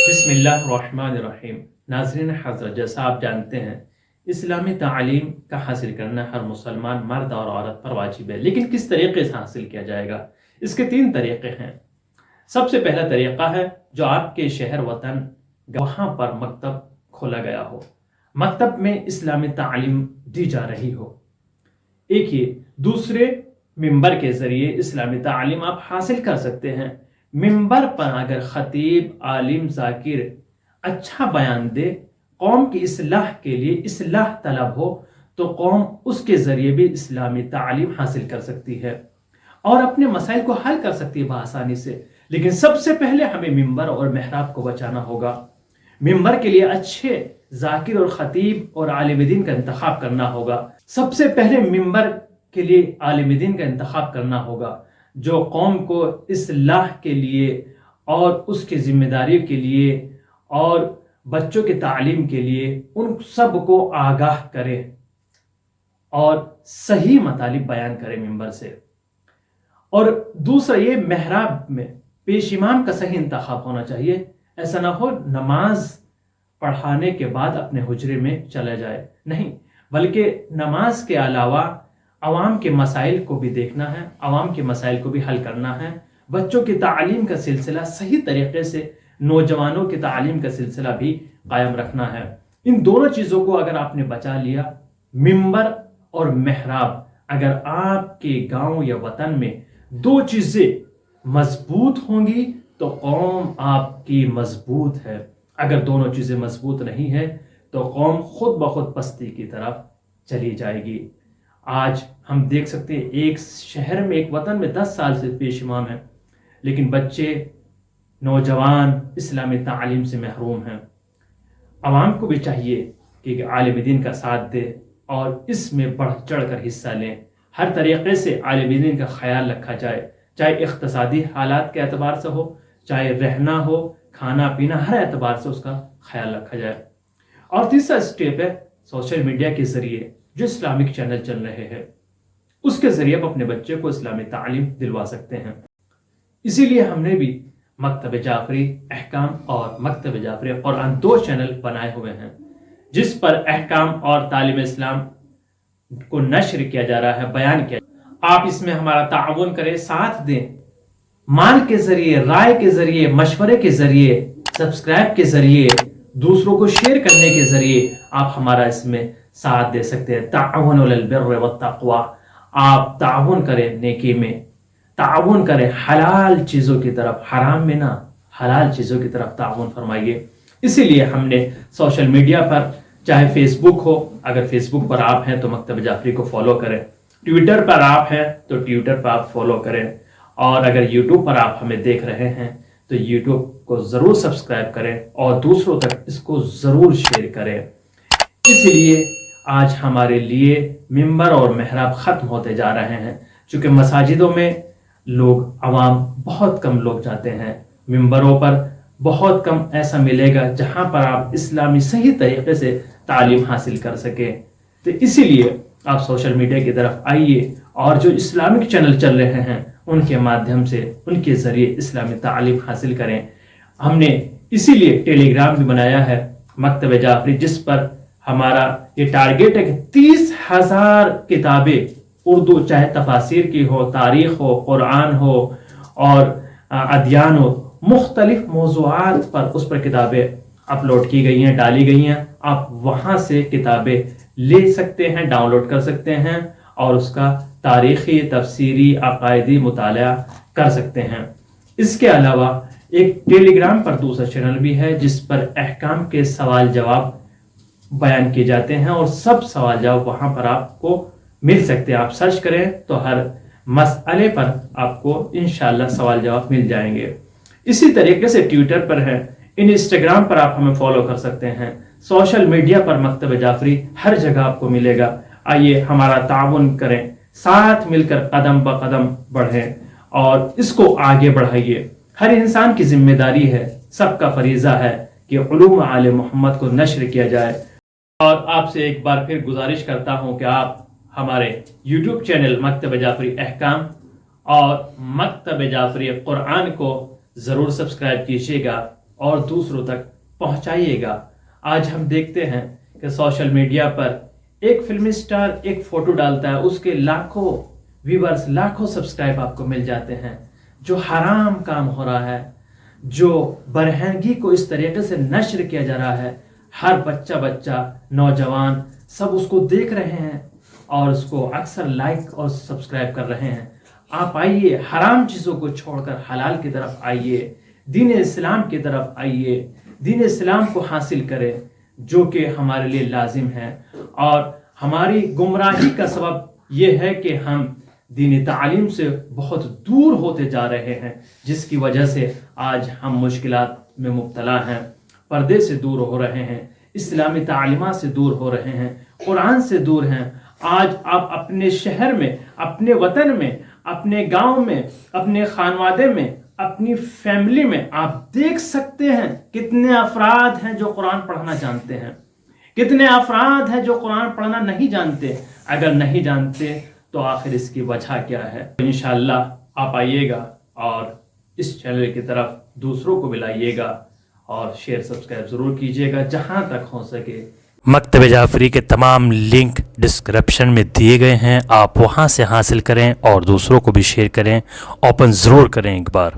بسم اللہ الرحمن الرحیم۔ ناظرین حضرت، جیسا آپ جانتے ہیں اسلامی تعلیم کا حاصل کرنا ہر مسلمان مرد اور عورت پر واجب ہے، لیکن کس طریقے سے حاصل کیا جائے گا؟ اس کے 3 طریقے ہیں۔ سب سے پہلا طریقہ ہے جو آپ کے شہر وطن وہاں پر مکتب کھولا گیا ہو، مکتب میں اسلامی تعلیم دی جا رہی ہو۔ ایک یہ دوسرے ممبر کے ذریعے اسلامی تعلیم آپ حاصل کر سکتے ہیں۔ ممبر پر اگر خطیب، عالم، ذاکر اچھا بیان دے، قوم کی اصلاح کے لیے اصلاح طلب ہو، تو قوم اس کے ذریعے بھی اسلامی تعلیم حاصل کر سکتی ہے اور اپنے مسائل کو حل کر سکتی ہے بآسانی سے۔ لیکن سب سے پہلے ہمیں ممبر اور محراب کو بچانا ہوگا۔ ممبر کے لیے اچھے ذاکر اور خطیب اور عالم دین کا انتخاب کرنا ہوگا۔ سب سے پہلے ممبر کے لیے عالم دین کا انتخاب کرنا ہوگا جو قوم کو اصلاح کے لیے اور اس کی ذمہ داری کے لیے اور بچوں کی تعلیم کے لیے ان سب کو آگاہ کرے اور صحیح مطالب بیان کرے ممبر سے۔ اور دوسرا یہ محراب میں پیش امام کا صحیح انتخاب ہونا چاہیے۔ ایسا نہ ہو نماز پڑھانے کے بعد اپنے حجرے میں چلا جائے، نہیں، بلکہ نماز کے علاوہ عوام کے مسائل کو بھی دیکھنا ہے، عوام کے مسائل کو بھی حل کرنا ہے، بچوں کی تعلیم کا سلسلہ صحیح طریقے سے، نوجوانوں کی تعلیم کا سلسلہ بھی قائم رکھنا ہے۔ ان دونوں چیزوں کو اگر آپ نے بچا لیا، ممبر اور محراب، اگر آپ کے گاؤں یا وطن میں 2 چیزیں مضبوط ہوں گی تو قوم آپ کی مضبوط ہے۔ اگر دونوں چیزیں مضبوط نہیں ہیں تو قوم خود بخود پستی کی طرف چلی جائے گی۔ آج ہم دیکھ سکتے ہیں ایک شہر میں، ایک وطن میں 10 سال سے پیش امام ہیں، لیکن بچے، نوجوان اسلامی تعلیم سے محروم ہیں۔ عوام کو بھی چاہیے کہ عالم دین کا ساتھ دے اور اس میں بڑھ چڑھ کر حصہ لیں۔ ہر طریقے سے عالم دین کا خیال رکھا جائے، چاہے اقتصادی حالات کے اعتبار سے ہو، چاہے رہنا ہو، کھانا پینا، ہر اعتبار سے اس کا خیال رکھا جائے۔ اور تیسرا اسٹیپ ہے سوشل میڈیا کے ذریعے جو اسلامک چینل چل رہے ہیں، اس کے ذریعے آپ اپنے بچے کو اسلامی تعلیم دلوا سکتے ہیں۔ اسی لیے ہم نے بھی مکتب جعفری احکام اور مکتب جعفری قرآن 2 چینل بنائے ہوئے ہیں، جس پر احکام اور تعلیم اسلام کو نشر کیا جا رہا ہے، بیان کیا۔ آپ اس میں ہمارا تعاون کریں، ساتھ دیں، مال کے ذریعے، رائے کے ذریعے، مشورے کے ذریعے، سبسکرائب کے ذریعے، دوسروں کو شیئر کرنے کے ذریعے آپ ہمارا اس میں ساتھ دے سکتے ہیں۔ تعاون علی البر والتقوی، آپ تعاون کریں نیکی میں، تعاون کریں حلال چیزوں کی طرف، حرام میں نہ، حلال چیزوں کی طرف تعاون فرمائیے۔ اسی لیے ہم نے سوشل میڈیا پر، چاہے فیس بک ہو، اگر فیس بک پر آپ ہیں تو مکتب جعفری کو فالو کریں، ٹویٹر پر آپ ہیں تو ٹویٹر پر آپ فالو کریں، اور اگر یوٹیوب پر آپ ہمیں دیکھ رہے ہیں تو یوٹیوب کو ضرور سبسکرائب کریں اور دوسروں تک اس کو ضرور شیئر کریں۔ اس لیے آج ہمارے لیے ممبر اور محراب ختم ہوتے جا رہے ہیں، چونکہ مساجدوں میں لوگ، عوام بہت کم لوگ جاتے ہیں، ممبروں پر بہت کم ایسا ملے گا جہاں پر آپ اسلامی صحیح طریقے سے تعلیم حاصل کر سکیں۔ تو اسی لیے آپ سوشل میڈیا کی طرف آئیے اور جو اسلامک چینل چل رہے ہیں ان کے مادھیم سے، ان کے ذریعے اسلامی تعلیم حاصل کریں۔ ہم نے اسی لیے ٹیلی گرام بھی بنایا ہے مکتب جعفری، جس پر ہمارا یہ ٹارگیٹ ہے کہ 30,000 کتابیں اردو، چاہے تفاسیر کی ہو، تاریخ ہو، قرآن ہو اور ادیان ہو، مختلف موضوعات پر اس پر کتابیں اپلوڈ کی گئی ہیں، ڈالی گئی ہیں۔ آپ وہاں سے کتابیں لے سکتے ہیں، ڈاؤن لوڈ کر سکتے ہیں اور اس کا تاریخی، تفسیری، عقائدی مطالعہ کر سکتے ہیں۔ اس کے علاوہ ایک ٹیلی گرام پر دوسرا چینل بھی ہے جس پر احکام کے سوال جواب بیان کیے جاتے ہیں، اور سب سوال جواب وہاں پر آپ کو مل سکتے ہیں۔ آپ سرچ کریں تو ہر مسئلے پر آپ کو انشاءاللہ سوال جواب مل جائیں گے۔ اسی طریقے سے ٹویٹر پر ہے، انسٹاگرام پر آپ ہمیں فالو کر سکتے ہیں، سوشل میڈیا پر مکتب جعفری ہر جگہ آپ کو ملے گا۔ آئیے ہمارا تعاون کریں، ساتھ مل کر قدم بہ قدم بڑھیں اور اس کو آگے بڑھائیے۔ ہر انسان کی ذمہ داری ہے، سب کا فریضہ ہے کہ علوم آل محمد کو نشر کیا جائے۔ اور آپ سے ایک بار پھر گزارش کرتا ہوں کہ آپ ہمارے یوٹیوب چینل مکتب جعفری احکام اور مکتب جعفری قرآن کو ضرور سبسکرائب کیجیے گا اور دوسروں تک پہنچائیے گا۔ آج ہم دیکھتے ہیں کہ سوشل میڈیا پر ایک فلمی سٹار ایک فوٹو ڈالتا ہے، اس کے لاکھوں ویورز، لاکھوں سبسکرائب آپ کو مل جاتے ہیں۔ جو حرام کام ہو رہا ہے، جو برہنگی کو اس طریقے سے نشر کیا جا رہا ہے، ہر بچہ نوجوان سب اس کو دیکھ رہے ہیں اور اس کو اکثر لائک اور سبسکرائب کر رہے ہیں۔ آپ آئیے، حرام چیزوں کو چھوڑ کر حلال کی طرف آئیے، دین اسلام کی طرف آئیے، دین اسلام کو حاصل کریں جو کہ ہمارے لیے لازم ہے۔ اور ہماری گمراہی کا سبب یہ ہے کہ ہم دینی تعلیم سے بہت دور ہوتے جا رہے ہیں، جس کی وجہ سے آج ہم مشکلات میں مبتلا ہیں، پردے سے دور ہو رہے ہیں، اسلامی تعلیمات سے دور ہو رہے ہیں، قرآن سے دور ہیں۔ آج آپ اپنے شہر میں، اپنے وطن میں، اپنے گاؤں میں، اپنے خانوادے میں، اپنی فیملی میں آپ دیکھ سکتے ہیں کتنے افراد ہیں جو قرآن پڑھنا جانتے ہیں، کتنے افراد ہیں جو قرآن پڑھنا نہیں جانتے۔ اگر نہیں جانتے تو آخر اس کی وجہ کیا ہے؟ انشاءاللہ آپ آئیے گا اور اس چینل کی طرف دوسروں کو بھی لائیے گا اور شیئر سبسکرائب ضرور کیجیے گا جہاں تک ہو سکے۔ مکتب جعفری کے تمام لنک ڈسکرپشن میں دیے گئے ہیں، آپ وہاں سے حاصل کریں اور دوسروں کو بھی شیئر کریں، اوپن ضرور کریں ایک بار۔